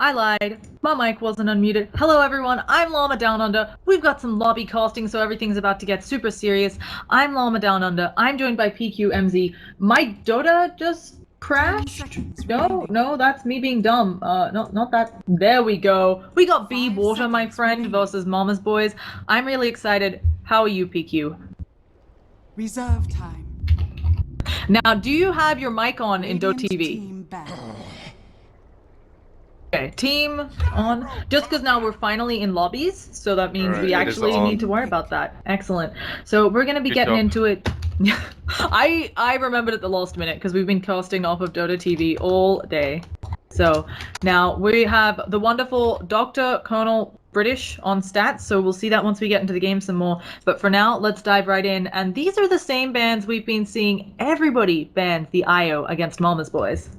I lied. My mic wasn't unmuted. Hello everyone, I'm Llama Down Under. We've got some lobby casting, so everything's about to get super serious. I'm Llama Down Under. I'm joined by PQMZ. My Dota just crashed? No, that's me being dumb. No, not that. There we go. We got BeWater, my friend, versus Mama's Boys. I'm really excited. How are you, PQ? Reserve time. Now, do you have your mic on in Dota TV? Okay, team on. Just because now we're finally in lobbies, so that means we actually need to worry about that. Excellent. So we're gonna be getting into it. I remembered at the last minute because we've been casting off of Dota TV all day. So now we have the wonderful Dr. Colonel British on stats, so we'll see that once we get into the game some more. But for now, let's dive right in. And these are the same bans we've been seeing everybody ban the IO against Mama's Boys.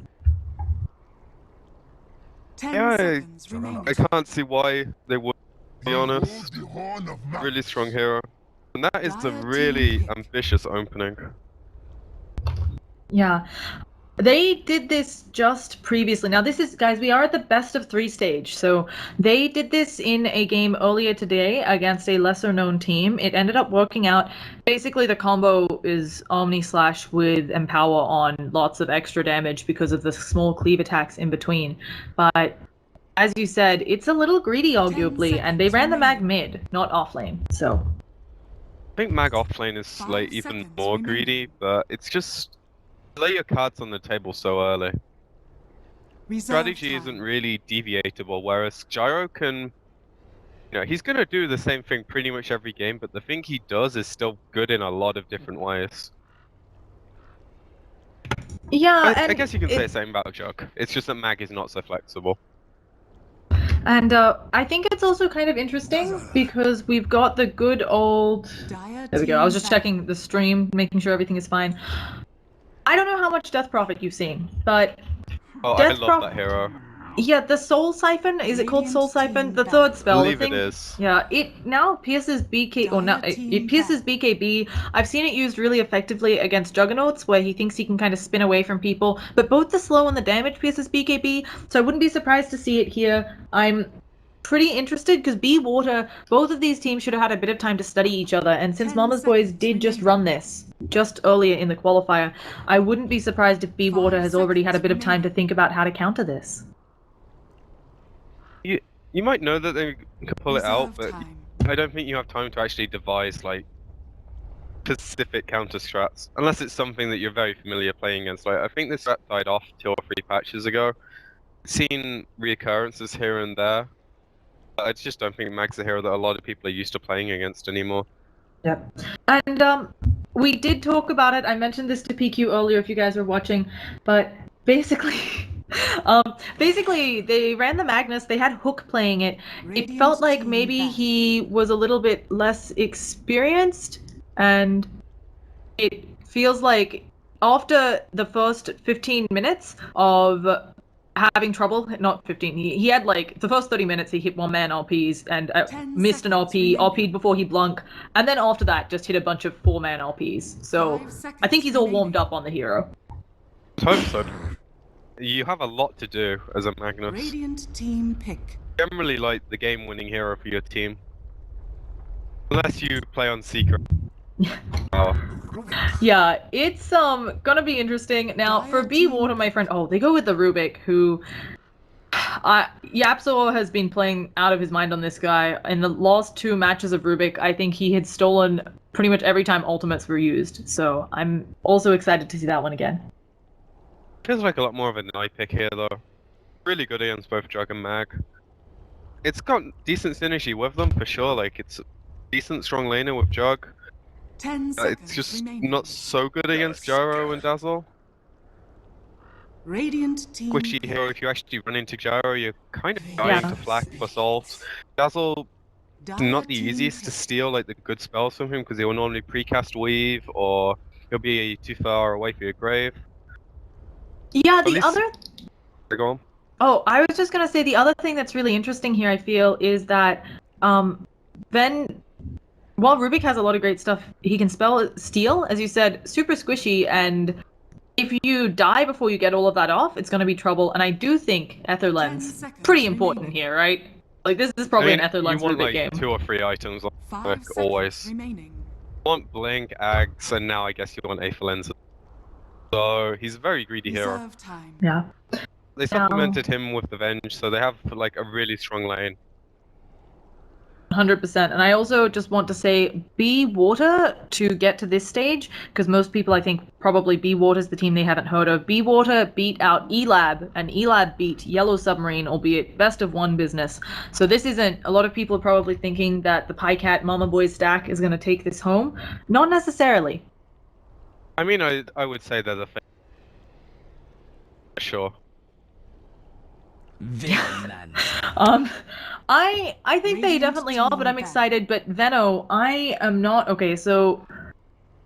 Yeah, I can't see why they would, to be honest. Really strong hero. And that is a really ambitious opening. Yeah. They did this just previously. Now this is, guys, we are at the best of 3 stage. So they did this in a game earlier today against a lesser known team. It ended up working out. Basically the combo is Omni Slash with Empower on lots of extra damage because of the small cleave attacks in between. But as you said, it's a little greedy arguably, and they ran the mag mid, not off lane. So I think mag off lane is like even more greedy, but it's just lay your cards on the table so early. Strategy isn't really deviatable, whereas Gyro can, he's gonna do the same thing pretty much every game, but the thing he does is still good in a lot of different ways. yeah, I guess you can say the same about Jug. It's just that mag is not so flexible. And I think it's also kind of interesting because we've got the good old... There we go. I was just checking the stream, making sure everything is fine. I don't know how much Death Prophet you've seen, but... Oh, I love that hero. Yeah, the Soul Siphon, is it called Soul Siphon? The third spell. I believe it is. Yeah, it now pierces BK, or no, it pierces BKB. I've seen it used really effectively against Juggernauts, where he thinks he can kind of spin away from people, but both the slow and the damage pierces BKB, so I wouldn't be surprised to see it here. I'm pretty interested, because BeWater, both of these teams should have had a bit of time to study each other, and since Mama's Boys did just run this, just earlier in the qualifier, I wouldn't be surprised if BeWater has already had a bit of time to think about how to counter this. You might know that they can pull it out, but I don't think you have time to actually devise like specific counter strats, unless it's something that you're very familiar playing against. Like I think this strat died off 2 or 3 patches ago. I've seen reoccurrences here and there, but I just don't think mag's a hero that a lot of people are used to playing against anymore. Yep. And we did talk about it. I mentioned this to PQ earlier if you guys were watching, but basically basically they ran the Magnus, they had Hook playing it. It felt like maybe he was a little bit less experienced, and it feels like after the first 15 minutes of having trouble, not 15, he had like the first 30 minutes he hit 1-man RPs and missed an RP, RP'd before he blunk, and then after that just hit a bunch of 4-man RPs. So I think he's all warmed up on the hero. I hope so. You have a lot to do as a Magnus. Radiant team pick. Generally like the game-winning hero for your team. Unless you play on Secret. Yeah, it's gonna be interesting. Now, for BeWater, my friend, they go with the Rubik, who... Yapsor has been playing out of his mind on this guy. In the last 2 matches of Rubik, I think he had stolen pretty much every time ultimates were used, so I'm also excited to see that one again. Feels like a lot more of a night pick here, though. Really good against both Jug and Mag. It's got decent synergy with them, for sure. Like, it's a decent strong laner with Jug. 10 seconds it's just remaining. not so good against Gyro and Dazzle. Radiant team Squishy hero, if you actually run into Gyro, you're kind of dying to Flak plus ult. Dazzle, not the easiest to steal like the good spells from him, because he'll normally precast Weave, or he'll be too far away for your grave. Yeah, the other... Go on. Oh, I was just gonna say the other thing that's really interesting here, I feel, is that while Rubik has a lot of great stuff, he can spell steal, as you said, super squishy, and if you die before you get all of that off, it's going to be trouble. And I do think Ether 10 Lens seconds pretty important remaining. here, right? Like this is probably an Ether you Lens want Rubik like game. 2 or 3 items, 5 like seconds always. remaining. You want Blink, Ags, and now I guess you want Aether Lens. So he's a very greedy hero. Reserve time. Yeah. They supplemented him with the Venge, so they have like a really strong lane. 100%. And I also just want to say BeWater to get to this stage, because most people I think probably BeWater's the team they haven't heard of. BeWater beat out ELAB, and ELAB beat Yellow Submarine, albeit best of one business. So this isn't, a lot of people are probably thinking that the PyCat Mama Boy stack is going to take this home. Not necessarily. I mean, I would say they're the favorite. Sure. I think they definitely are, but I'm excited. But Venno, I am not. Okay, so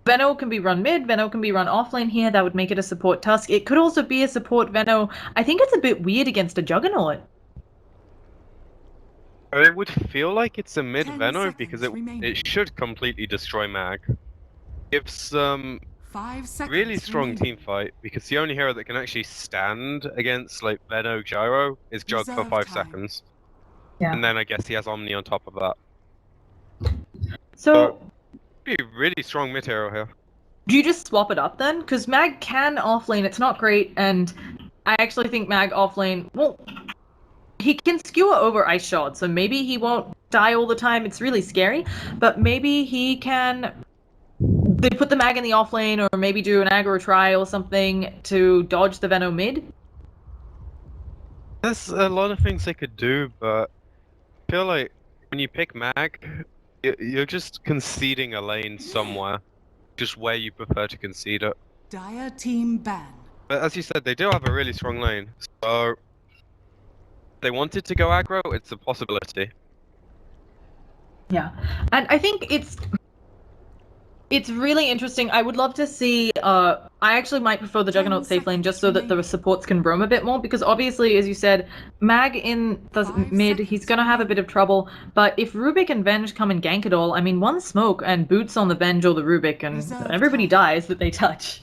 Venno can be run mid, Venno can be run offlane here. That would make it a support Tusk. It could also be a support Venno. I think it's a bit weird against a Juggernaut. It would feel like it's a mid 10 Venno because seconds remaining. it should completely destroy Mag. Gives 5 seconds really strong remaining. team fight because the only hero that can actually stand against like Venno Gyro is Jug for Reserve 5 time. seconds. Yeah. And then I guess he has Omni on top of that. So Be a really strong mid hero here. do you just swap it up then? Because Mag can offlane. It's not great, and I actually think Mag offlane. Well, he can skewer over Ice Shard, so maybe he won't die all the time. It's really scary, but maybe he can. They put the Mag in the offlane, or maybe do an aggro try or something to dodge the Venno mid. There's a lot of things they could do, but I feel like when you pick Mag, you're just conceding a lane somewhere, just where you prefer to concede it. Dire team ban. But as you said, they do have a really strong lane, so if they wanted to go aggro, it's a possibility. Yeah, and I think it's really interesting. I would love to see. I actually might prefer the Juggernaut safe lane just so that the supports can roam a bit more, because obviously, as you said, Mag in the 5 mid, he's seconds gonna have a bit of trouble. But if Rubik and Venge come and gank it all, I mean, one smoke and boots on the Venge or the Rubik, and Reserve everybody time. dies that they touch.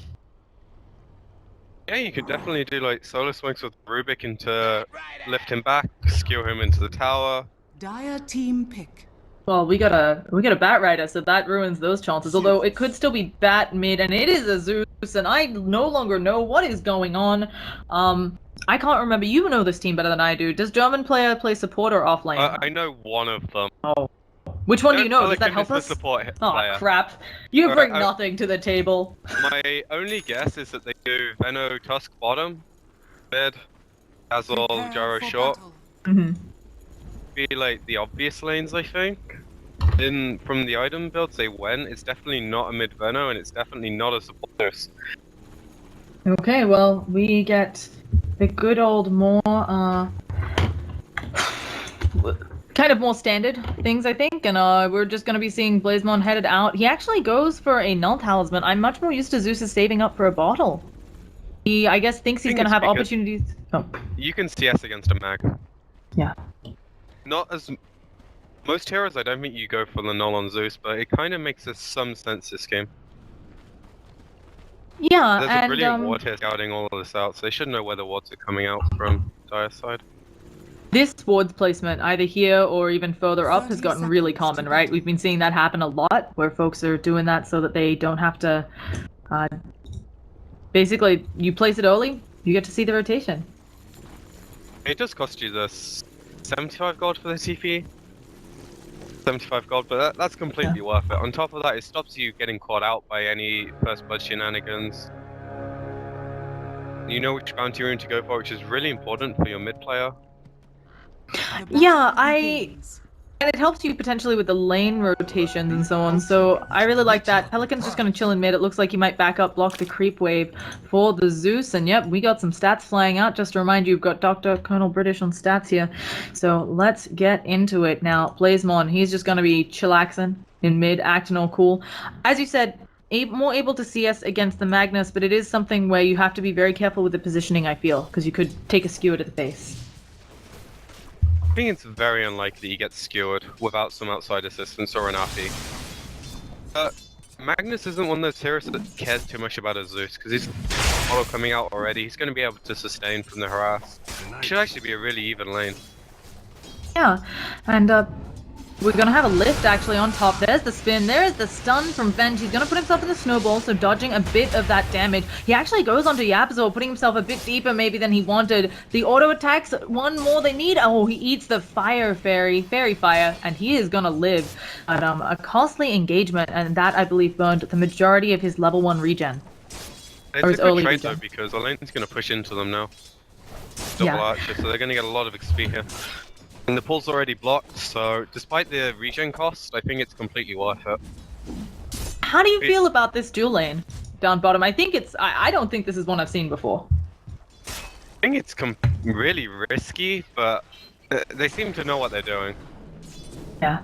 Yeah, you could definitely do like solo swings with Rubik into lift him back, skewer him into the tower. Dire team pick. Well, we got a Bat Rider, so that ruins those chances. Although it could still be Bat mid, and it is a Zeus, and I no longer know what is going on. I can't remember. You know this team better than I do. Does German player play support or offlane? I know one of them. Oh. Which one do you know? Does that Pelican help is us? the support Oh, player. crap. You bring I- nothing to the table. My only guess is that they do Venno Tusk bottom, mid, Azul, Prepare Gyro for short. battle. Mm-hmm. Be like the obvious lanes, I think. From the item builds they went, it's definitely not a mid Venno and it's definitely not a support. Okay, well, we get the good old more, kind of more standard things, I think, and we're just going to be seeing Blazemon headed out. He actually goes for a Null Talisman. I'm much more used to Zeus saving up for a bottle. He, I guess, thinks he's going to have opportunities. Oh. You can CS against a Mag. Yeah. Not as... Most heroes, I don't think you go for the Null on Zeus, but it kind of makes some sense this game. Yeah, There's and a brilliant ward here scouting all of this out, so they should know where the wards are coming out from Dire's side. this ward's placement, either here or even further up, has 30 gotten really seconds common, to right? battle. We've been seeing that happen a lot, where folks are doing that so that they don't have to... basically, you place it early, you get to see the rotation. It does cost you the 75 gold for the TP. 75 gold, but that's completely worth it. On top of that, it stops you getting caught out by any first blood shenanigans. You know which bounty rune to go for, which is really important for your mid player. The battle Yeah, begins. And it helps you potentially with the lane rotations and so on, so I really like that. Pelican's just gonna chill in mid. It looks like he might back up, block the creep wave for the Zeus, and yep, we got some stats flying out. Just to remind you, you've got Dr. Colonel British on stats here. So let's get into it now. Blazemon, he's just gonna be chillaxing in mid, acting all cool. As you said, more able to CS against the Magnus, but it is something where you have to be very careful with the positioning, I feel, because you could take a skewer to the face. I think it's very unlikely he gets skewered without some outside assistance or an RP. Magnus isn't one of those heroes that cares too much about a Zeus, because he's bottle coming out already. He's going to be able to sustain from the harass. It should actually be a really even lane. Yeah, and we're gonna have a lift actually on top. There's the spin, there's the stun from Venge. He's gonna put himself in the snowball, so dodging a bit of that damage. He actually goes onto Yapzor, putting himself a bit deeper maybe than he wanted. The auto attacks, one more they need. Oh, he eats the fire fairy fire, and he is gonna live. But a costly engagement, and that I believe burned the majority of his level 1 regen. It's Or a his good early trade regen. though, because the lane's going to push into them now. Double archer, so they're going to get a lot of XP here. And the pool's already blocked, so despite the regen cost, I think it's completely worth it. How do you feel about this dual lane down bottom? I think it's. I don't think this is one I've seen before. I think it's really risky, but they seem to know what they're doing. Yeah.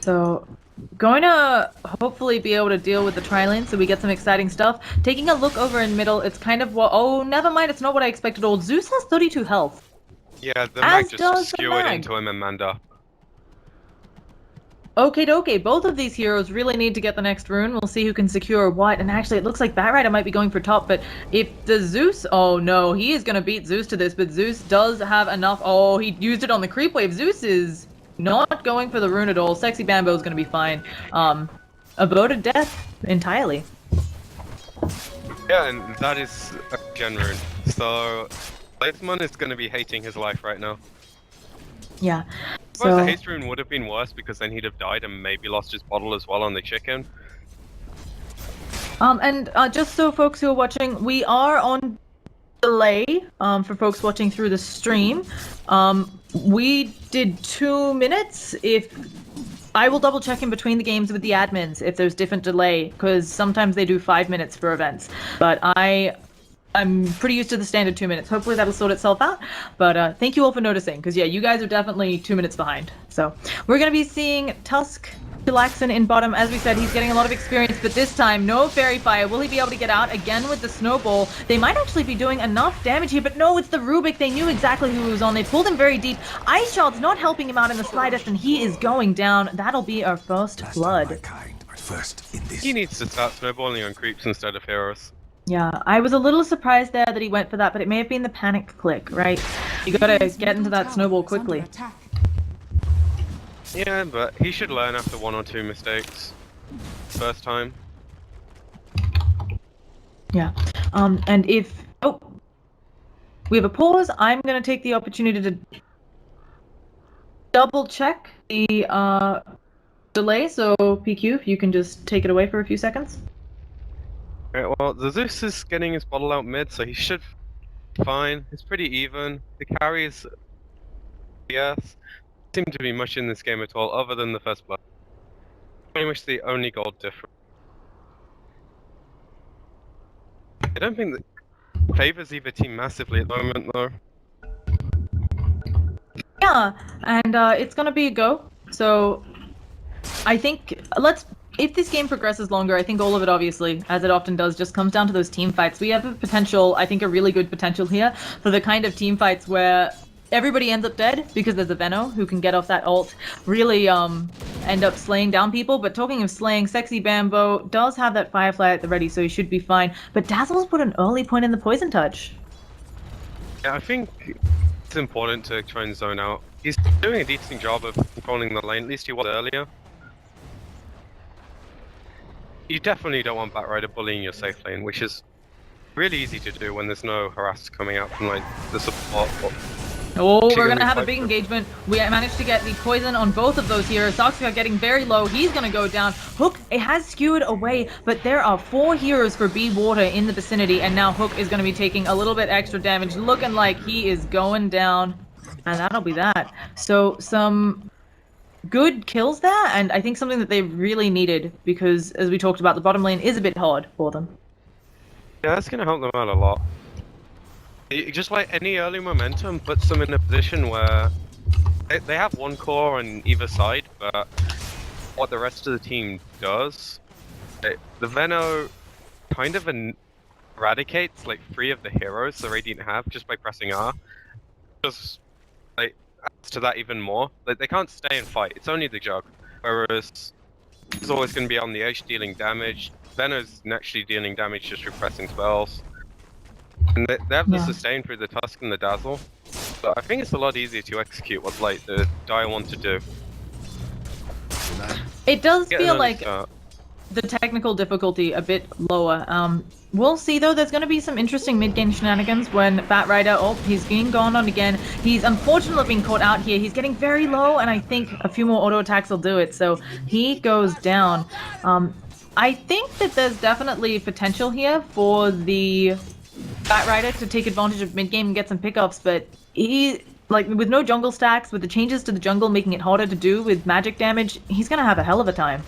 So, going to hopefully be able to deal with the tri-lane so we get some exciting stuff. Taking a look over in middle, it's kind of what. Oh, never mind. It's not what I expected. Old Zeus has 32 health. Yeah, the As mag does just the skewered mag. into him and manned up. Okay, both of these heroes really need to get the next rune. We'll see who can secure what. And actually, it looks like BeWater might be going for top, but if the Zeus... Oh no, he is going to beat Zeus to this, but Zeus does have enough... Oh, he used it on the creep wave. Zeus is not going for the rune at all. Sexy Bambo is going to be fine. A bow to death entirely. Yeah, and that is a gen rune. So, Bladesman is going to be hating his life right now. Yeah. I suppose So, the haste rune would have been worse because then he'd have died and maybe lost his bottle as well on the chicken. and just so folks who are watching, we are on delay for folks watching through the stream. We did 2 minutes. If I will double check in between the games with the admins if there's different delay, because sometimes they do 5 minutes for events. But I'm pretty used to the standard 2 minutes. Hopefully that'll sort itself out. But thank you all for noticing, because yeah, you guys are definitely 2 minutes behind. So we're going to be seeing Tusk Chilaxin in bottom. As we said, he's getting a lot of experience, but this time, no Fairy Fire. Will he be able to get out again with the Snowball? They might actually be doing enough damage here, but no, it's the Rubik. They knew exactly who he was on. They pulled him very deep. Ice Shard's not helping him out in the slightest, and he is going down. That'll be our first blood. He needs to start snowballing on creeps instead of heroes. Yeah, I was a little surprised there that he went for that, but it may have been the panic click, right? You gotta get into that snowball quickly. Yeah, but he should learn after 1 or 2 mistakes. First time. Yeah. And if... Oh! We have a pause. I'm gonna take the opportunity to double check the delay, so PQ, if you can just take it away for a few seconds. Alright, well, the Zeus is getting his bottle out mid, so he should be fine. It's pretty even. The carries... Yes. Seem to be much in this game at all, other than the first blood. Pretty much the only gold difference. I don't think that favors either team massively at the moment, though. Yeah, and it's gonna be a go. So I think if this game progresses longer, I think all of it, obviously, as it often does, just comes down to those team fights. We have a potential, I think a really good potential here, for the kind of team fights where everybody ends up dead because there's a Venno who can get off that ult, really end up slaying down people. But talking of slaying, Sexy Bambo does have that Firefly at the ready, so he should be fine. But Dazzle's put an early point in the poison touch. Yeah, I think it's important to try and zone out. He's doing a decent job of controlling the lane, at least he was earlier. You definitely don't want Batrider bullying your safe lane, which is really easy to do when there's no harass coming out from like the support. Oh, we're gonna have a big engagement. We managed to get the poison on both of those heroes. Soxia getting very low. He's gonna go down. Hook, it has skewed away, but there are 4 heroes for BeWater in the vicinity, and now Hook is gonna be taking a little bit extra damage, looking like he is going down. And that'll be that. So, some good kills there, and I think something that they really needed, because, as we talked about, the bottom lane is a bit hard for them. Yeah, that's gonna help them out a lot. Just like any early momentum puts them in a position where they have one core on either side, but what the rest of the team does, the Venno kind of eradicates like 3 of the heroes the Radiant have just by pressing R. Just like adds to that even more. Like they can't stay and fight. It's only the Jug, whereas it's always going to be on the edge dealing damage. Venno's naturally dealing damage just through pressing spells. And they have the sustain through the Tusk and the Dazzle. But I think it's a lot easier to execute what like the Dire want to do. It does Get feel another like start. the technical difficulty a bit lower. We'll see though, there's going to be some interesting mid-game shenanigans when BeWater, oh, he's being gone on again. He's unfortunately being caught out here. He's getting very low, and I think a few more auto attacks will do it, so he goes down. I think that there's definitely potential here for the BeWater to take advantage of mid-game and get some pickups, but he, like, with no jungle stacks, with the changes to the jungle making it harder to do with magic damage, he's going to have a hell of a time.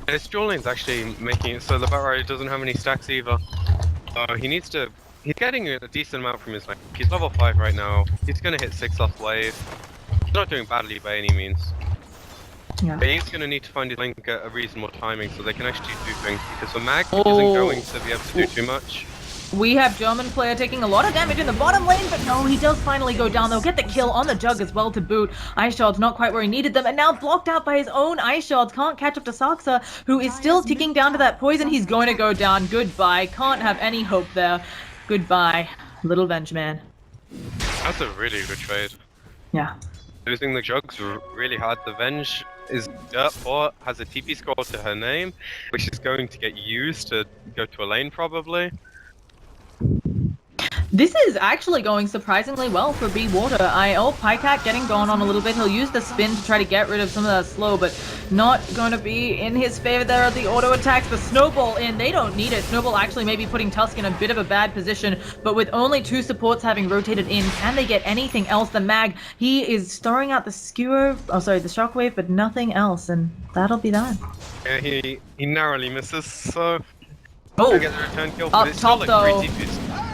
His dual lane's actually making it so the BeWater doesn't have any stacks either. He's getting a decent amount from his lane. He's level 5 right now. He's gonna hit 6 off wave. He's not doing badly by any means. Yeah. But he's gonna need to find his lane at a reasonable timing so they can actually do things, because the mag isn't going to be able to do too much. We have German player taking a lot of damage in the bottom lane, but no, he does finally go down. They'll get the kill on the Jug as well to boot. Ice Shards not quite where he needed them, and now blocked out by his own Ice Shards. Can't catch up to Saksa, who is still ticking down to that poison. He's going to go down. Goodbye. Can't have any hope there. Goodbye, little Venge Man. That's a really good trade. Yeah. Losing the Jug's really hard. The Venge is dirt poor, has a TP scroll to her name, which is going to get used to go to a lane probably. This is actually going surprisingly well for BeWater. Pycat getting going on a little bit. He'll use the spin to try to get rid of some of that slow, but not going to be in his favor there are the auto attacks. The Snowball in, they don't need it. Snowball actually maybe putting Tusk in a bit of a bad position, but with only 2 supports having rotated in, can they get anything else? The Mag, he is throwing out the Skewer, the Shockwave, but nothing else, and that'll be that. Yeah, he narrowly misses, so... Oh, get the return kill, up but it's still top like though. 3 TPs.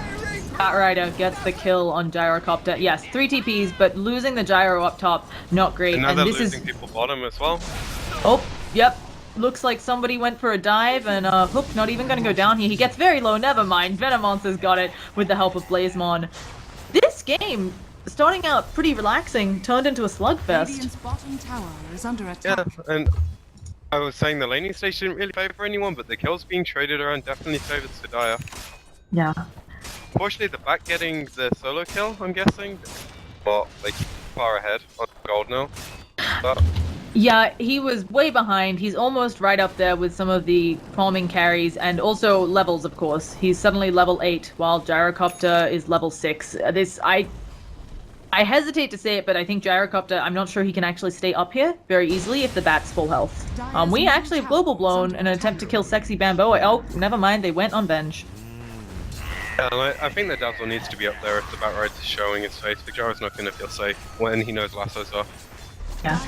BeWater gets the kill on Gyrocopter. Yes, 3 TPs, but losing the Gyro up top, not great. And now and they're this losing is people bottom as well. Oh, yep. Looks like somebody went for a dive, and Hook not even going to go down here. He gets very low, never mind. Venomonster's got it with the help of Blazemon. This game, starting out pretty relaxing, turned into a slugfest. Radiant's bottom tower is under attack. Yeah, and I was saying the laning stage didn't really favor anyone, but the kills being traded around definitely favors Dire. Yeah. Unfortunately, the back getting the solo kill, I'm guessing, but like far ahead on gold now. But Yeah, he was way behind. He's almost right up there with some of the farming carries, and also levels, of course. He's suddenly level 8, while Gyrocopter is level 6. I hesitate to say it, but I think Gyrocopter, I'm not sure he can actually stay up here very easily if the bat's full health. We actually have global blown in an attempt to kill Sexy Bamboa. Oh, never mind, they went on Venge. yeah, I think the Dazzle needs to be up there if the Batrider is showing his face. The Gyro's not going to feel safe when he knows Lasso's off. Yeah.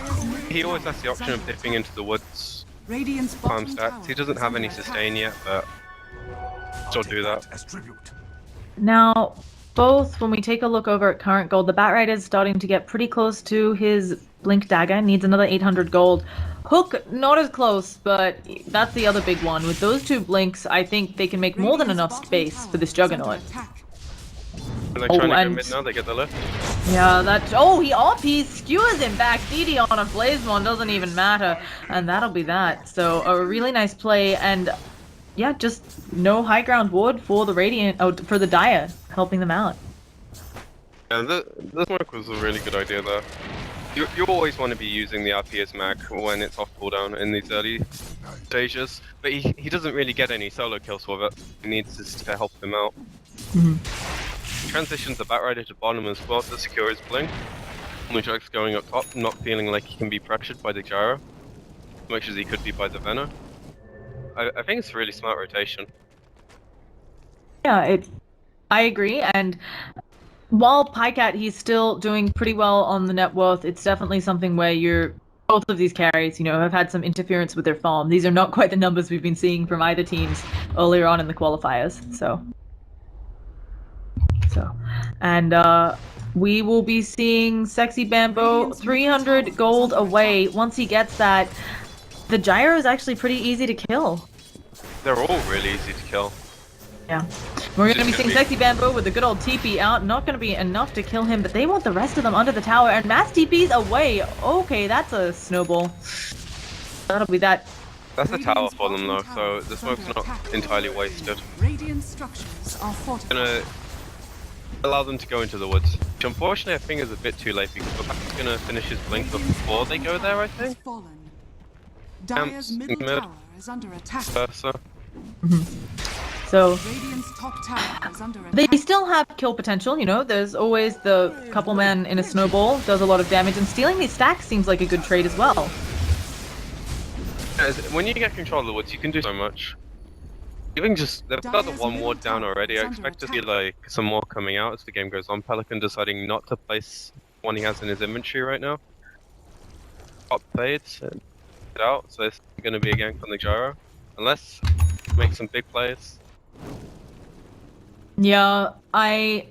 He always has the option of dipping into the woods, Radiant's farm bottom stats. tower He doesn't is have under any attack. sustain yet, but still do that. Now, both, when we take a look over at current gold, the Batrider is starting to get pretty close to his Blink Dagger, needs another 800 gold. Hook, not as close, but that's the other big one. With those 2 Blinks, I think they can make more than enough space for this Juggernaut. And they're trying to go mid now, they get the lift. Yeah, he RP skewers him back. DD on a Blazemon doesn't even matter, and that'll be that. So, a really nice play, and yeah, just no high ground ward for the for the Dire, helping them out. Yeah, the smoke was a really good idea there. You always want to be using the RP as mag when it's off cooldown in these early stages, but he doesn't really get any solo kills with it. He needs us to help him out. Transitions the Batrider to bottom as well to secure his blink. Mujag's going up top, not feeling like he can be pressured by the Gyro, as much as he could be by the Venom. I think it's a really smart rotation. Yeah, I agree, and while Pycat, he's still doing pretty well on the net worth, it's definitely something where both of these carries, have had some interference with their farm. These are not quite the numbers we've been seeing from either teams earlier on in the qualifiers, and we will be seeing Sexy Bambo 300 gold away. Once he gets that, the Gyro is actually pretty easy to kill. They're all really easy to kill. Yeah. We're going to be seeing Sexy Bamboo with a good old TP out. Not going to be enough to kill him, but they want the rest of them under the tower. And mass TP's away. Okay, that's a snowball. That'll be that. That's a tower for them though, so the smoke's not entirely wasted. Radiant structures are fortified. Gonna allow them to go into the woods. Which unfortunately I think is a bit too late because Babak's gonna finish his blink before they go there, I think. Dire's middle mid. tower is under attack. Versa. So Radiant's top tower is under they attack. still have kill potential, you know. There's always the couple man in a snowball, does a lot of damage, and stealing these stacks seems like a good trade as well. When you get control of the woods, you can do so much. Even just, they've got the one ward down already. I expect to see like some more coming out as the game goes on. Pelican deciding not to place one he has in his inventory right now. Top fades, get out, so it's going to be a gank on the gyro. Unless make some big plays. Yeah, I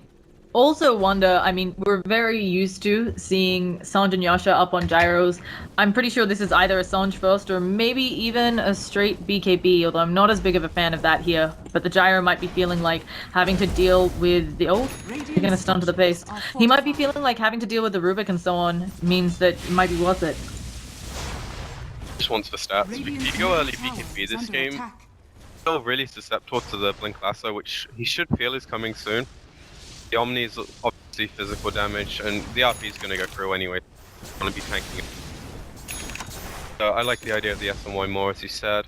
also wonder, I mean, we're very used to seeing Sanj and Yasha up on gyros. I'm pretty sure this is either a Sanj first or maybe even a straight BKB, although I'm not as big of a fan of that here. But the gyro might be feeling like having to deal with the... Oh, you're gonna stun to the base. He might be feeling like having to deal with the Rubik and so on means that it might be worth it. Just wants the stats. If you go early BKB this game, still really susceptible to the Blink Lasso, which he should feel is coming soon. The Omni is obviously physical damage, and the RP is going to go through anyway. I want to be tanking it. So I like the idea of the SMY more, as you said.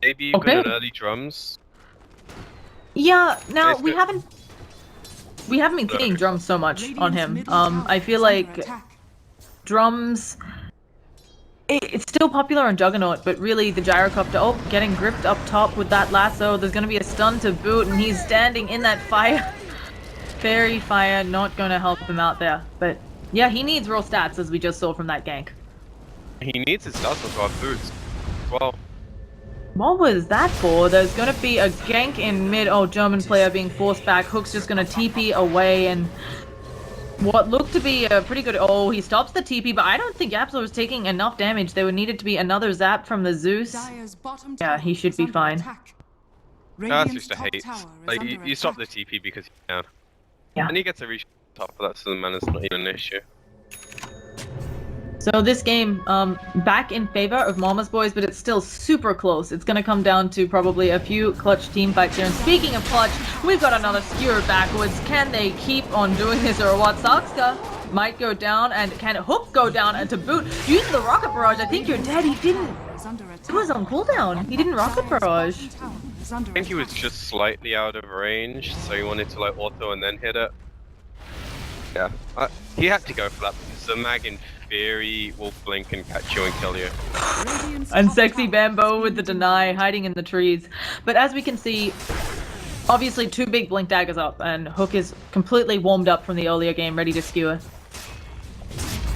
Maybe even an early drums. Yeah, now It's we good. haven't been seeing drums so much on him. I feel like drums... It's still popular on Juggernaut, but really the gyrocopter, oh, getting gripped up top with that lasso. There's gonna be a stun to boot, and he's standing in that fire. Fairy fire, not gonna help him out there. But yeah, he needs raw stats, as we just saw from that gank. He needs his stats to have boots as well. What was that for? There's gonna be a gank in mid. Oh, German player being forced back. Hook's just gonna TP away, and what looked to be a pretty good... Oh, he stops the TP, but I don't think Yapsel was taking enough damage. There would needed to be another zap from the Zeus. Yeah, he should be fine. That's just a hate. Like, you stop the TP because you can. Yeah. And he gets a reach top, but that's the mana's not even an issue. So this game, back in favor of Mama's Boys, but it's still super close. It's gonna come down to probably a few clutch team fights here. And speaking of clutch, we've got another skewer backwards. Can they keep on doing this or what? Sakska might go down, and can Hook go down and to boot? Using the rocket barrage, I think you're dead. He didn't. It was on cooldown. He didn't rocket barrage. I think he was just slightly out of range, so he wanted to like auto and then hit it. Yeah, he had to go for that because the mag in theory will blink and catch you and kill you. And Sexy Bambo with the deny, hiding in the trees. But as we can see, obviously two big blink daggers up, and Hook is completely warmed up from the earlier game, ready to skewer.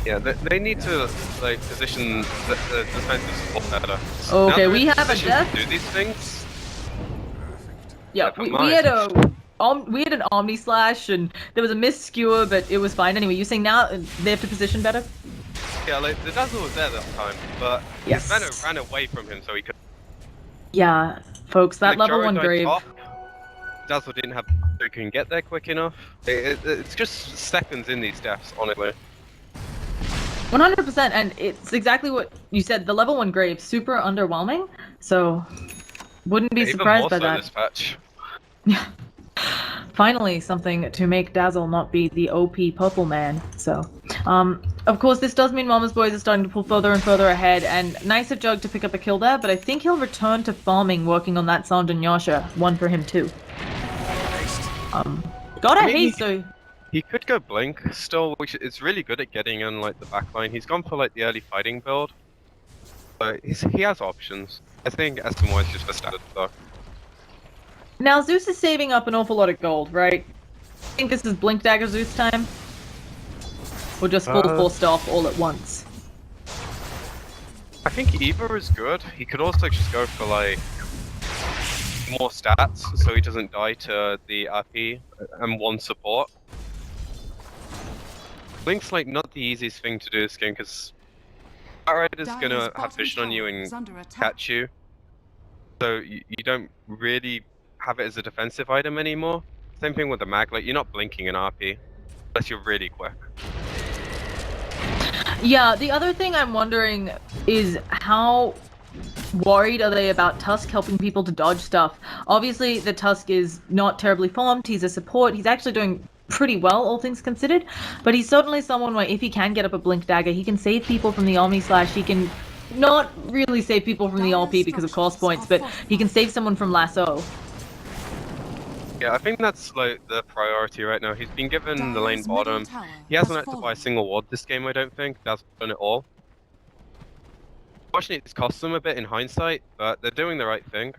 Yeah, they need to like position the defensive support better. Okay, now we have a positioned death. to do these things. Yeah, for we mine. had an Omni Slash, and there was a missed skewer, but it was fine anyway. You saying now they have to position better? Yeah, like the Dazzle was there that time, but Yes. his mana ran away from him, so he could. Yeah, folks, that Like, level Gyro 1 died grave. top. Dazzle didn't have so he can get there quick enough. It's just seconds in these deaths, honestly. 100%, and it's exactly what you said. The level 1 grave, super underwhelming, so wouldn't be Even surprised more by so that. this patch. Yeah. Finally, something to make Dazzle not be the OP purple man. So, of course, this does mean Mama's Boys are starting to pull further and further ahead, and nice of Jug to pick up a kill there, but I think he'll return to farming, working on that Sanj and Yasha. One for him, too. Gotta I mean, hate, so... He could go blink still, which is really good at getting on like the backline. He's gone for like the early fighting build, but he has options. I think SMY is just for standard though. Now, Zeus is saving up an awful lot of gold, right? I think this is Blink Dagger Zeus time? Or just full forced off all at once? I think either is good. He could also just go for like more stats, so he doesn't die to the RP and one support. Blink's like not the easiest thing to do this game because Outrider's gonna have vision on you and catch you, so you don't really have it as a defensive item anymore. Same thing with the mag, like you're not blinking an RP unless you're really quick. Yeah, the other thing I'm wondering is how worried are they about Tusk helping people to dodge stuff? Obviously, the Tusk is not terribly formed. He's a support. He's actually doing pretty well, all things considered. But he's certainly someone where if he can get up a Blink Dagger, he can save people from the Omni Slash. He can not really save people from the LP because of cost points, but he can save someone from Lasso. Yeah, I think that's like the priority right now. He's been given the lane bottom. He hasn't had to buy a single ward this game, I don't think. That's done it all. Unfortunately, it's cost them a bit in hindsight, but they're doing the right thing.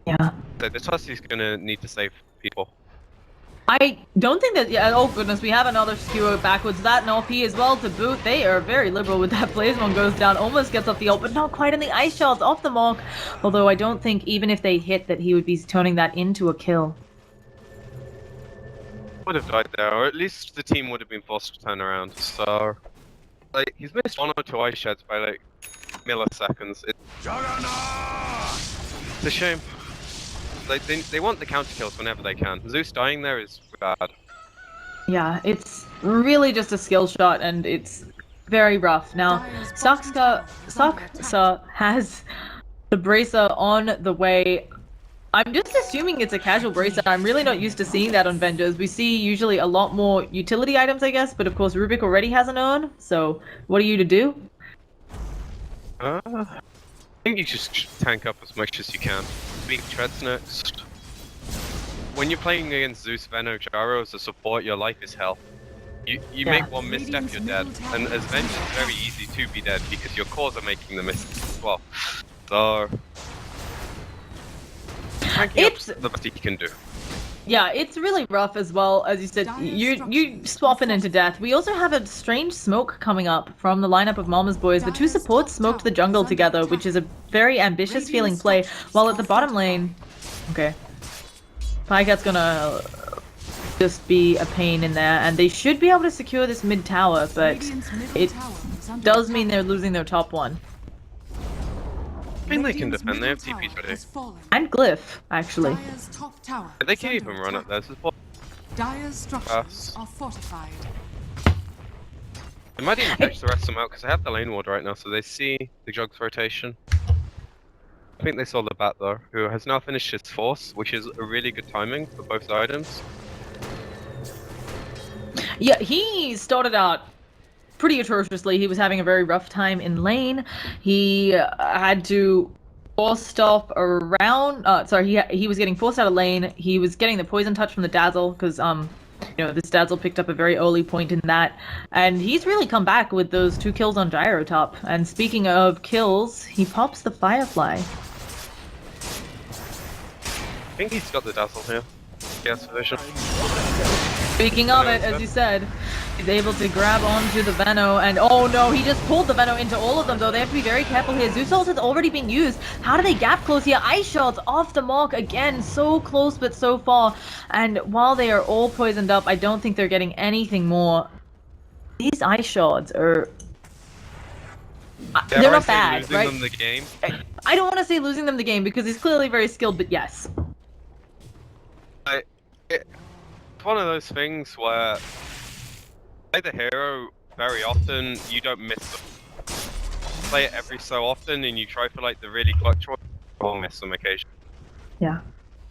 Yeah. So the Tusk is gonna need to save people. I don't think that. Yeah. Oh goodness, we have another skewer backwards. That and LP as well to boot. They are very liberal with that. Blazemon goes down, almost gets off the ult, but not quite. And the ice shots off the mark. Although I don't think even if they hit that he would be turning that into a kill. Would have died there, or at least the team would have been forced to turn around. So, like, he's missed 1 or 2 ice sheds by like milliseconds. It's a shame. Like they want the counter kills whenever they can. Zeus dying there is bad. Yeah, it's really just a skill shot, and it's very rough. Now, Saksa has the bracer on the way. I'm just assuming it's a casual bracer. I'm really not used to seeing that on Vengers. We see usually a lot more utility items, I guess, but of course Rubik already has an urn, so what are you to do? I think you just tank up as much as you can. Big treads next. When you're playing against Zeus, Veno, Jaro as a support, your life is hell. You make one misstep, you're dead. And as Venge, it's very easy to be dead because your cores are making the mistakes as well. So... It's the best you can do. Yeah, it's really rough as well. As you said, you swapping into death. We also have a strange smoke coming up from the lineup of Mama's Boys. The two supports smoked the jungle together, which is a very ambitious feeling play. While at the bottom lane, okay, Pycat's gonna just be a pain in there, and they should be able to secure this mid tower, but it does mean they're losing their top one. I think they can defend. They have TPs ready. And Glyph, actually. They can't even run up there. Dire's structures are fortified. They might even catch the rest of them out because they have the lane ward right now, so they see the Jug's rotation. I think they saw the Bat though, who has now finished his force, which is a really good timing for both items. Yeah, he started out pretty atrociously. He was having a very rough time in lane. He had to force stuff around. He was getting forced out of lane. He was getting the poison touch from the Dazzle because this Dazzle picked up a very early point in that, and he's really come back with those 2 kills on Gyro top. And speaking of kills, he pops the Firefly. I think he's got the Dazzle here. Yes, vision. Speaking of it, as you said, he's able to grab onto the Veno, and oh no, he just pulled the Veno into all of them though. They have to be very careful here. Zeus ult has already been used. How do they gap close here? Ice shots off the mark again, so close but so far. And while they are all poisoned up, I don't think they're getting anything more. These ice shots are... they're not bad, right? Them the game. I don't want to say losing them the game because he's clearly very skilled, but yes. It's one of those things where play the hero very often, you don't miss them. Play it every so often and you try for like the really clutch one, you'll miss them occasionally. Yeah.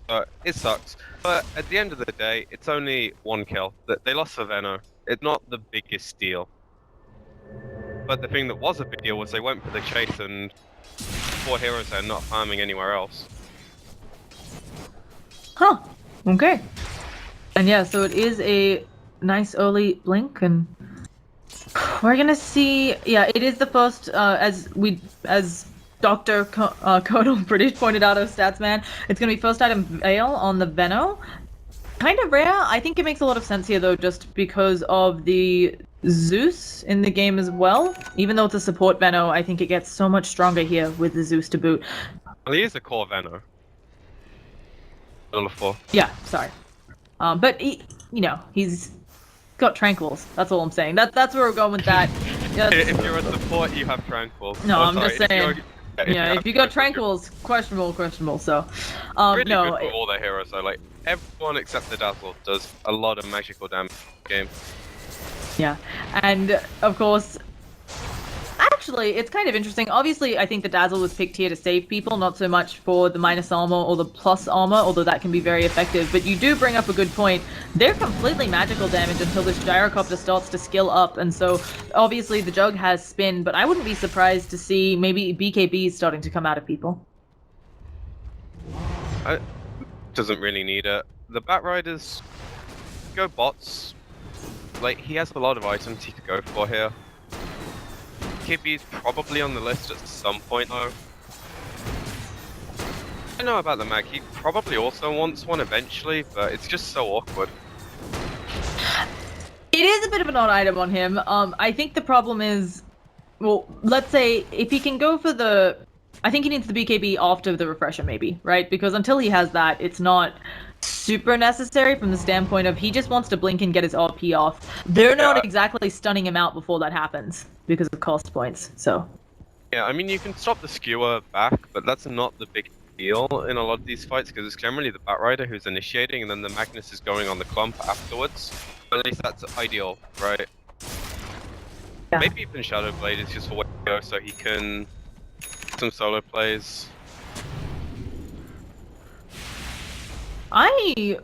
But it sucks. But at the end of the day, it's only 1 kill. They lost for Veno. It's not the biggest deal. But the thing that was a big deal was they went for the chase and 4 heroes there not farming anywhere else. Huh. Okay. And yeah, so it is a nice early blink, and we're gonna see. Yeah, it is the first, as Dr. Colonel British pointed out, of Stats Man. It's gonna be first item Veil on the Veno. Kind of rare. I think it makes a lot of sense here though, just because of the Zeus in the game as well. Even though it's a support Veno, I think it gets so much stronger here with the Zeus to boot. Well, he is a core Veno. Level 4. Yeah, sorry. But he's got tranquils. That's all I'm saying. That's where we're going with that. Yeah, if you're a support, you have tranquils. No, I'm just saying. If you got tranquils, questionable. So, really no. Good for all the heroes though. Like everyone except the Dazzle does a lot of magical damage in the game. Yeah, and of course, actually, it's kind of interesting. Obviously, I think the Dazzle was picked here to save people, not so much for the minus armor or the plus armor, although that can be very effective. But you do bring up a good point. They're completely magical damage until this gyrocopter starts to skill up, and so obviously the Jug has spin, but I wouldn't be surprised to see maybe BKB starting to come out of people. Doesn't really need it. The Bat Riders go bots. Like, he has a lot of items he could go for here. KB's probably on the list at some point though. I don't know about the mag, he probably also wants one eventually, but it's just so awkward. It is a bit of an odd item on him. I think the problem is, well, let's say if he can go for the, I think he needs the BKB after the refresher maybe, right? Because until he has that, it's not super necessary from the standpoint of he just wants to blink and get his RP off. They're not exactly stunning him out before that happens because of cost points, so. Yeah, I mean, you can stop the skewer back, but that's not the big deal in a lot of these fights because it's generally the Bat Rider who's initiating and then the Magnus is going on the clump afterwards. At least that's ideal, right? Yeah. Maybe even Shadow Blade is just a way to go so he can some solo plays. I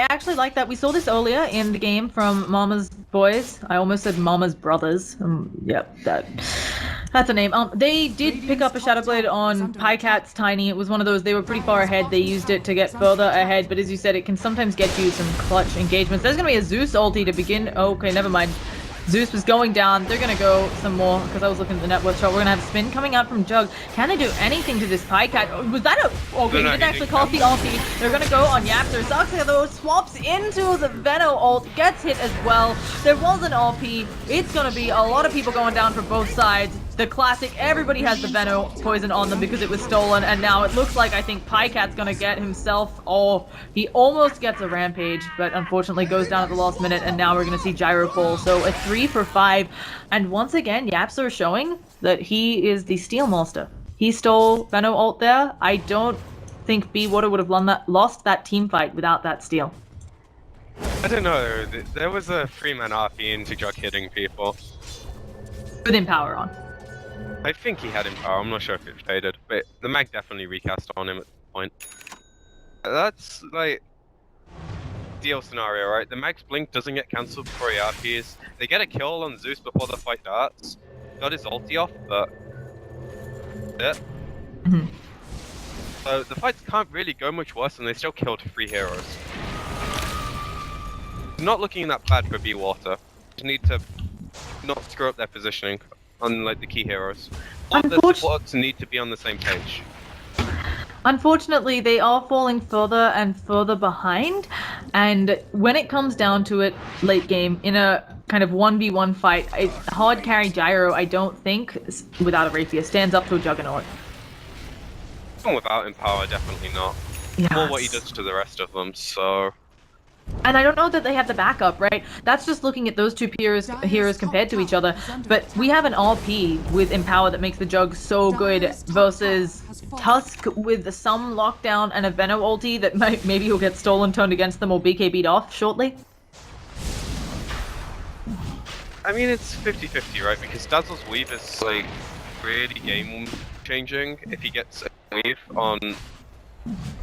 actually like that. We saw this earlier in the game from Mama's Boys. I almost said Mama's Brothers. Yep, that's a name. They did pick up a Shadow Blade on Pycat's Tiny. It was one of those, they were pretty far ahead. They used it to get further ahead, but as you said, it can sometimes get you some clutch engagements. There's going to be a Zeus ulti to begin. Okay, never mind. Zeus was going down. They're going to go some more because I was looking at the net worth shot. We're going to have spin coming out from Jug. Can they do anything to this Pycat? Was that a... Okay, he didn't actually call the ulti. They're going to go on Yapster. Saxia, though, swaps into the Veno ult. Gets hit as well. There was an RP. It's going to be a lot of people going down for both sides. The classic, everybody has the Veno poison on them because it was stolen, and now it looks like I think Pycat's gonna get himself, he almost gets a Rampage, but unfortunately goes down at the last minute, and now we're gonna see Gyro fall. So a 3 for 5, and once again, Yapster is showing that he is the Steel Master. He stole Veno ult there. I don't think BeWater would have lost that team fight without that steal. I don't know, there was a 3-man RP into Jug hitting people. With Empower on. I think he had Empower, I'm not sure if it faded, but the mag definitely recast on him at the point. That's like deal scenario, right? The mag's blink doesn't get cancelled before he RPs. They get a kill on Zeus before the fight starts. Got his ulti off, but so the fights can't really go much worse and they still killed 3 heroes. Not looking that bad for BeWater. Just need to not screw up their positioning on like the key heroes. All the supports need to be on the same page. Unfortunately, they are falling further and further behind, and when it comes down to it late game, in a kind of 1v1 fight, hard carry Gyro, I don't think, without a Rapier, stands up to a Juggernaut. And without Empower, definitely not. Yes. Or what he does to the rest of them, so... And I don't know that they have the backup, right? That's just looking at those two heroes compared to each other. But we have an RP with Empower that makes the Jug so good versus Tusk with some lockdown and a Veno ulti that maybe he'll get stolen, turned against them, or BKB'd off shortly. I mean, it's 50-50, right? Because Dazzle's weave is like really game changing if he gets a weave on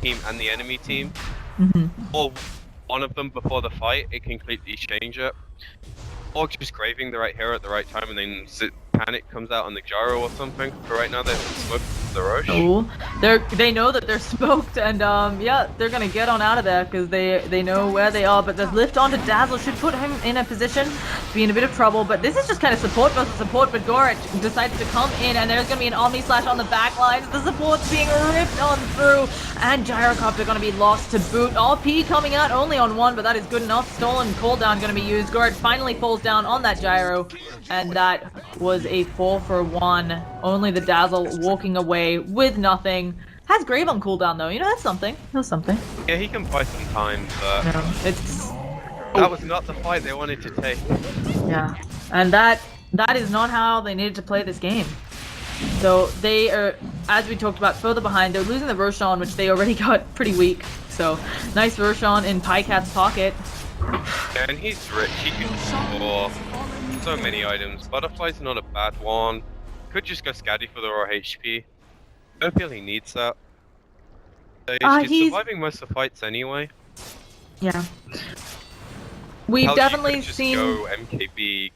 team and the enemy team. Or one of them before the fight, it can completely change it. Or just graving the right hero at the right time and then panic comes out on the Gyro or something. But right now they're smoked the Roche. Ooh. They know that they're smoked, and yeah, they're gonna get on out of there because they know where they are. But the lift onto Dazzle should put him in a position to be in a bit of trouble. But this is just kind of support versus support. But Gorich decides to come in, and there's gonna be an Omni Slash on the back lines. The support's being ripped on through, and Gyrocopter gonna be lost to boot. RP coming out only on 1, but that is good enough. Stolen cooldown gonna be used. Gorich finally falls down on that Gyro, and that was a 4 for 1. Only the Dazzle walking away with nothing. Has Grave on cooldown though, you know, that's something. That's something. Yeah, he can buy some time, but that was not the fight they wanted to take. Yeah, and that is not how they needed to play this game. So they are, as we talked about, further behind. They're losing the Roshan, which they already got pretty weak. So nice Roshan in Pycat's pocket. Yeah, and he's rich. He can score so many items. Butterfly's not a bad one. could just go Scatty for the raw HP. I don't feel he needs that. He's surviving most of the fights anyway. Yeah. We've definitely just seen. Go MKB.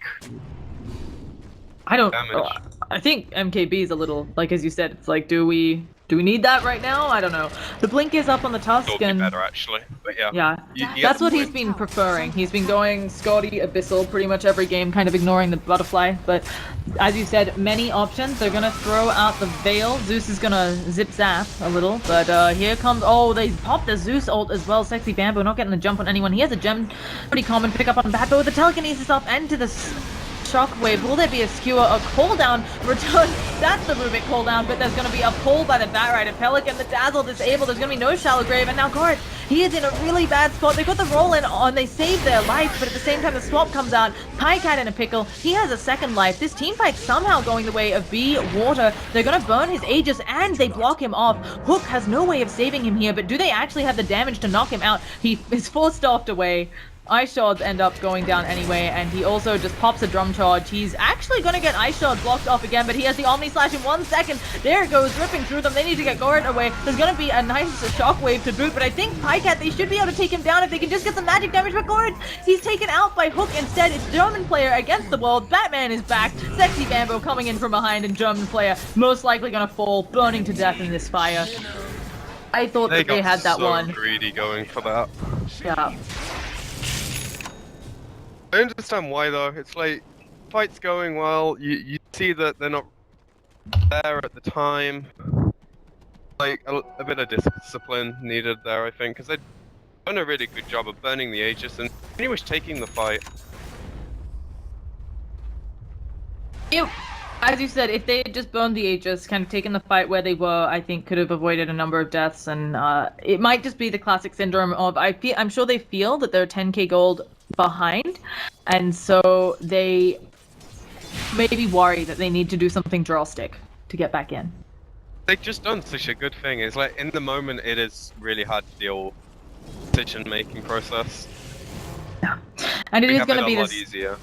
I don't. Damage. I think MKB is a little like as you said. It's like, do we need that right now? I don't know. The blink is up on the Tusk It'll be and better actually, but yeah. yeah, that's what he's been preferring. He's been going Scotty, Abyssal pretty much every game, kind of ignoring the Butterfly. But as you said, many options. They're gonna throw out the Veil. Zeus is gonna zip zap a little, but here comes. Oh, they popped the Zeus ult as well. Sexy Bamboo not getting the jump on anyone. He has a gem, pretty common pick up on Bat, but with the telekinesis up and to the Shockwave. Will there be a skewer, a cooldown return? That's the Rubik cooldown, but there's going to be a pull by the Batrider. Pelican, the Dazzle disabled. There's going to be no Shallow Grave, and now Gort, he is in a really bad spot. They got the roll in on, they saved their life, but at the same time the swap comes out. Pycat in a pickle. He has a second life. This team fight somehow going the way of BeWater. They're going to burn his Aegis, and they block him off. Hook has no way of saving him here, but do they actually have the damage to knock him out? He is forced off away. Ice Shards end up going down anyway, and he also just pops a drum charge. He's actually going to get Ice Shards blocked off again, but he has the Omni Slash in 1 second. There it goes, ripping through them. They need to get Gort away. There's going to be a nice Shockwave to boot, but I think Pycat, they should be able to take him down if they can just get some magic damage. But Gort, he's taken out by Hook instead. It's German player against the world. Batman is back. Sexy Bamboo coming in from behind, and German player most likely going to fall, burning to death in this fire. I thought that they had that one. Greedy going for that. Yeah. I understand why though. It's like fight's going well. You see that they're not there at the time. Like a bit of discipline needed there, I think, because they've done a really good job of burning the Aegis and pretty much taking the fight. As you said, if they had just burned the Aegis, kind of taken the fight where they were, I think could have avoided a number of deaths. And it might just be the classic syndrome of I'm sure they feel that they're 10k gold behind, and so they maybe worry that they need to do something drastic to get back in. They've just done such a good thing. It's like in the moment it is really hard to deal with decision-making process. Yeah, and it is going to be a lot easier.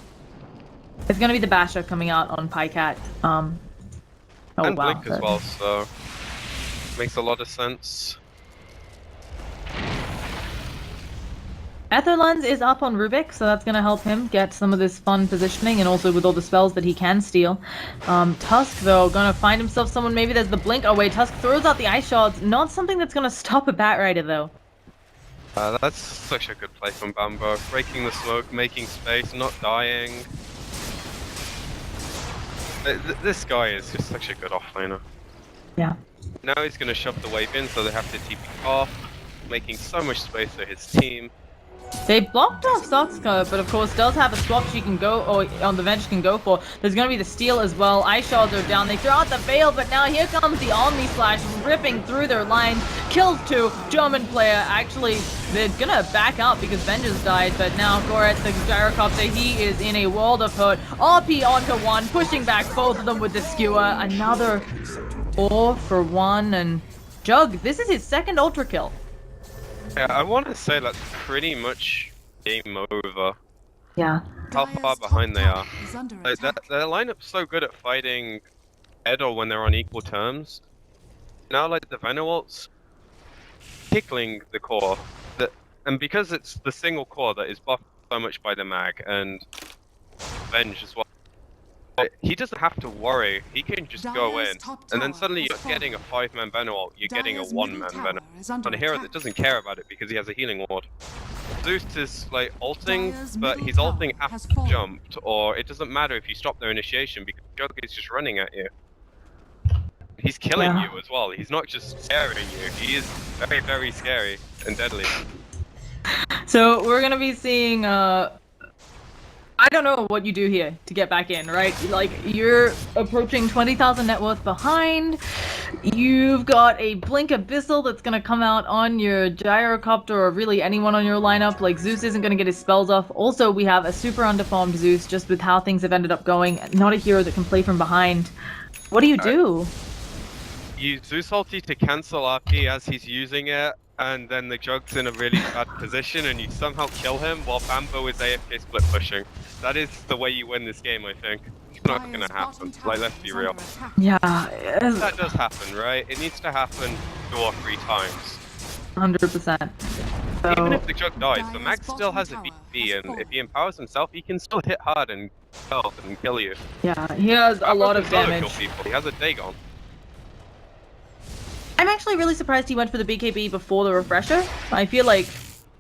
It's going to be the Basher coming out on Pycat. And Blink as well, so makes a lot of sense. Etherlands is up on Rubik, so that's going to help him get some of this fun positioning, and also with all the spells that he can steal. Tusk, though, going to find himself someone. Maybe there's the Blink. Oh, wait, Tusk throws out the Ice Shards. Not something that's going to stop a Batrider, though. That's such a good play from Bambo. Breaking the smoke, making space, not dying. This guy is just such a good offlaner. Yeah. Now he's going to shove the wave in, so they have to TP off, making so much space for his team. They blocked off Soxka, but of course does have a swap she can go, or on the bench can go for. There's going to be the steal as well. Ice Shards are down. They throw out the Veil, but now here comes the Omni Slash ripping through their lines. Kills 2. German player. Actually, they're going to back out because Vengeance died, but now Goret, the Gyrocopter, he is in a world of hurt. RP onto 1, pushing back both of them with the skewer. Another 4 for 1, and Jug, this is his second Ultra kill. Yeah, I want to say that's pretty much game over. Yeah. How far behind they are. Like, their lineup's so good at fighting Edel when they're on equal terms. Now, like, the Venom-ults tickling the core. And because it's the single core that is buffed so much by the mag and Venge as well, he doesn't have to worry. He can just go in, and then suddenly you're getting a 5-man Venom-ult, you're getting a 1-man Venom. On a hero that doesn't care about it because he has a healing ward. Zeus is like ulting, but he's ulting after jumped, or it doesn't matter if you stop their initiation because Jug is just running at you. He's killing you as well. He's not just scaring you. He is very, very scary and deadly. So we're gonna be seeing I don't know what you do here to get back in, right? Like, you're approaching 20,000 net worth behind. You've got a Blink Abyssal that's going to come out on your Gyrocopter, or really anyone on your lineup. Like, Zeus isn't going to get his spells off. Also, we have a super underfarmed Zeus, just with how things have ended up going. Not a hero that can play from behind. What do you do? You Zeus ulti to cancel RP as he's using it, and then the Jug's in a really bad position, and you somehow kill him while Bambo is AFK split pushing. That is the way you win this game, I think. It's not gonna happen. Like, let's be real. Yeah. That does happen, right? It needs to happen 2 or 3 times. 100%. So, Even if the Jug dies, the Mag still has a BB, and if he empowers himself, he can still hit hard and kill you. yeah, he has a lot of Can solo damage. kill people. He has a Dagon. I'm actually really surprised he went for the BKB before the refresher. I feel like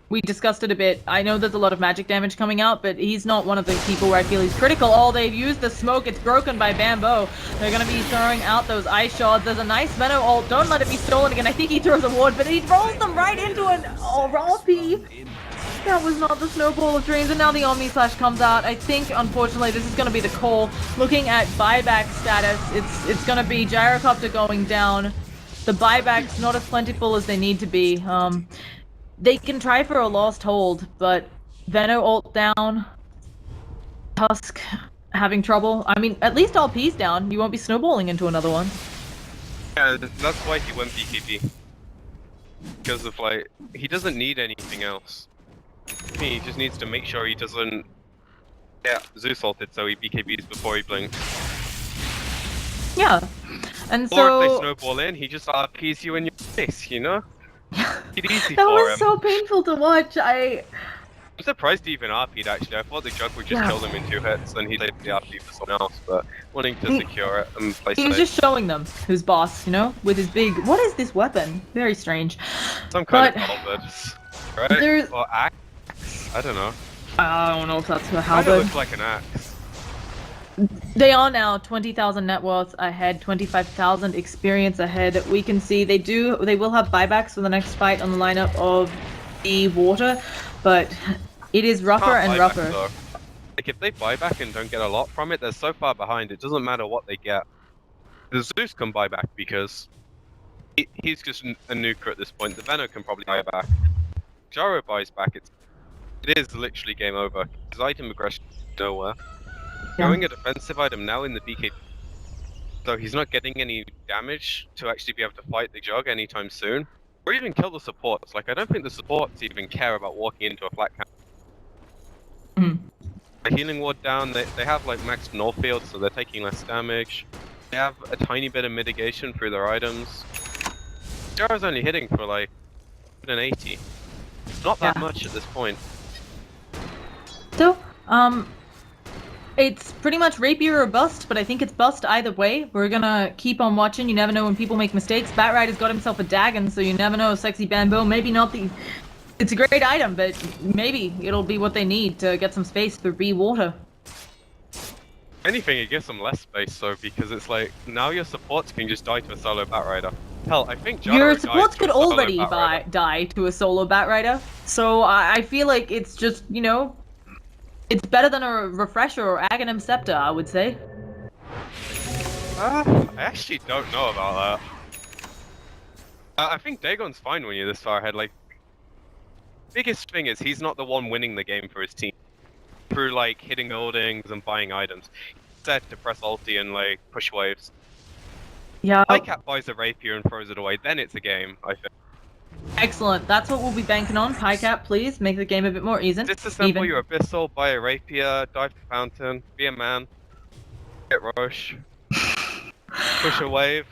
we discussed it a bit. I know there's a lot of magic damage coming out, but he's not one of those people where I feel he's critical. Oh, they've used the smoke. It's broken by Bamboo. They're going to be throwing out those ice shards. There's a nice Venom ult. Don't let it be stolen again. I think he throws a ward, but he rolls them right into an RP. That was not the snowball of dreams, and now the Omni Slash comes out. I think, unfortunately, this is going to be the call. Looking at buyback status, it's going to be Gyrocopter going down. The buybacks not as plentiful as they need to be. They can try for a lost hold, but Veno ult down, Tusk having trouble. I mean, at least RP's down. You won't be snowballing into another one. Yeah, that's why he went BKB. Because of, like, he doesn't need anything else. He just needs to make sure he doesn't get Zeus ulted, so he BKBs before he blinks. Yeah, and Or so... if they snowball in, he just RPs you in your face, you know? It's easy that for was him. so painful to watch. I'm surprised he even RP'd actually. I thought the Jug would just kill them in 2 hits and he'd save the RP for someone else, but wanting to secure it and play He was safe. just showing them who's boss, you know? With his big... What is this weapon? Very strange. Some kind of halberd, right? There's... Or axe? I don't know. I don't know if that's a Kinda halberd. looks like an axe. They are now 20,000 net worth ahead, 25,000 experience ahead. We can see they will have buybacks for the next fight on the lineup of BeWater, but it is rougher and rougher. Though. Like, if they buy back and don't get a lot from it, they're so far behind, it doesn't matter what they get. The Zeus can buy back because he's just a nuker at this point. The Venom can probably buy back. Gyro buys back, it is literally game over. His item aggression is nowhere. Going a defensive item now in the BK, so he's not getting any damage to actually be able to fight the Jug anytime soon, or even kill the supports. Like, I don't think the supports even care about walking into a flat camp. The healing ward down, they have like maxed null field, so they're taking less damage. They have a tiny bit of mitigation through their items. Gyro's only hitting for like 180. Not that much at this point. So, it's pretty much rapier or bust, but I think it's bust either way. We're gonna keep on watching. You never know when people make mistakes. Batrider's got himself a Dagon, so you never know. Sexy Bamboo, maybe not the... It's a great item, but maybe it'll be what they need to get some space for BeWater. Anything, it gives them less space, though, because it's like, now your supports can just die to a solo Batrider. Hell, I think Gyro Your died supports to a could solo already Batrider. die to a solo Batrider, so I feel like it's just, you know, it's better than a Refresher or Aghanim Scepter, I would say. I actually don't know about that. I think Dagon's fine when you're this far ahead. Like, biggest thing is he's not the one winning the game for his team through like hitting buildings and buying items. He's set to press ulti and like push waves. Yeah. Cat buys a rapier and throws it away, then it's a game, I think. Excellent. That's what we'll be banking on. Pycat, please make the game a bit more easy. Disassemble your Abyssal, buy a rapier, dive to fountain, be a man, get Roche, push a wave.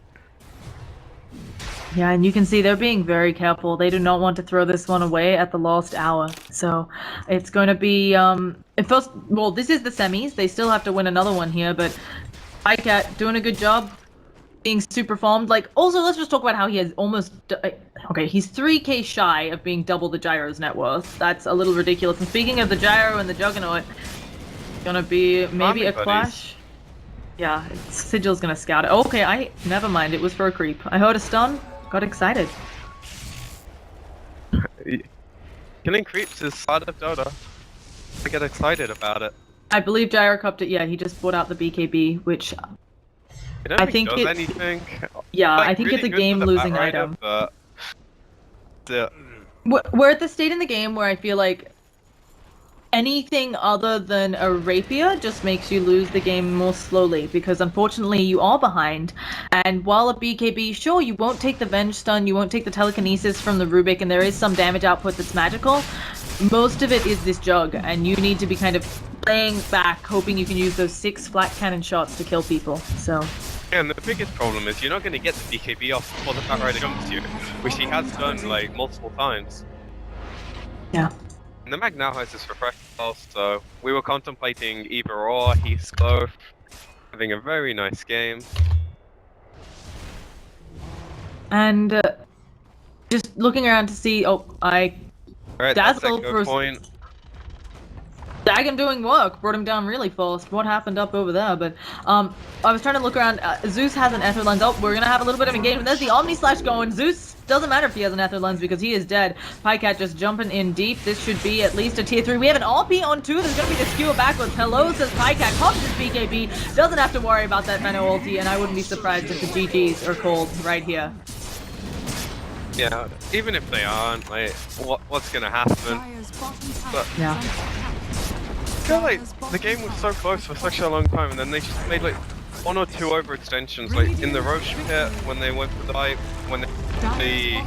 Yeah, and you can see they're being very careful. They do not want to throw this one away at the last hour. So it's going to be, first, well, this is the semis. They still have to win another one here, but Pycat doing a good job. Being super farmed. Like, also, let's just talk about how he has almost... Okay, he's 3k shy of being double the Gyro's net worth. That's a little ridiculous. And speaking of the Gyro and the Juggernaut, gonna be maybe a clash. Yeah, Sigil's gonna scout it. Okay, never mind. It was for a creep. I heard a stun, got excited. Killing creeps is part of Dota. I get excited about it. I believe Gyrocopter, yeah, he just brought out the BKB, which... I think it does anything. Yeah, like, I think really it's a game-losing item. But... Yeah. We're at the state in the game where I feel like anything other than a rapier just makes you lose the game more slowly, because unfortunately you are behind. And while a BKB, sure, you won't take the Venge Stun, you won't take the Telekinesis from the Rubik, and there is some damage output that's magical, most of it is this Jug, and you need to be kind of playing back, hoping you can use those 6 flat cannon shots to kill people. So. Yeah, and the biggest problem is you're not going to get the BKB off before the Fat Rider jumps you, which he has done like multiple times. Yeah. And the Mag now has this refresh spell, so we were contemplating either or. He's both having a very nice game. And just looking around to see, Alright, Dazzle that's a for good point. Dagon doing work, brought him down really fast. What happened up over there? But I was trying to look around. Zeus has an Ether Lens. Oh, we're gonna have a little bit of engagement. There's the Omni Slash going. Zeus doesn't matter if he has an Ether Lens because he is dead. Pycat just jumping in deep. This should be at least a tier 3. We have an RP on 2. There's gonna be the skewer backwards. Hello, says Pycat. Pops his BKB. Doesn't have to worry about that Venom ulti, and I wouldn't be surprised if the GGs are called right here. Yeah, even if they aren't, like, what's gonna happen? But Yeah. I feel like the game was so close for such a long time, and then they just made like 1 or 2 overextensions, like in the Roche pit when they went for the fight, when they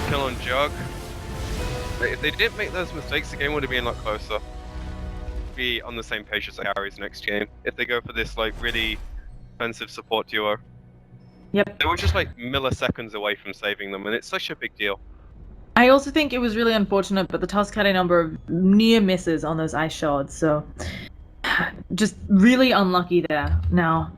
kill on Jug. If they didn't make those mistakes, the game would have been a lot closer. Be on the same page as the carries next game if they go for this like really defensive support duo. Yep. They were just like milliseconds away from saving them, and it's such a big deal. I also think it was really unfortunate, but the Tusk had a number of near misses on those ice shards, so just really unlucky there. Now,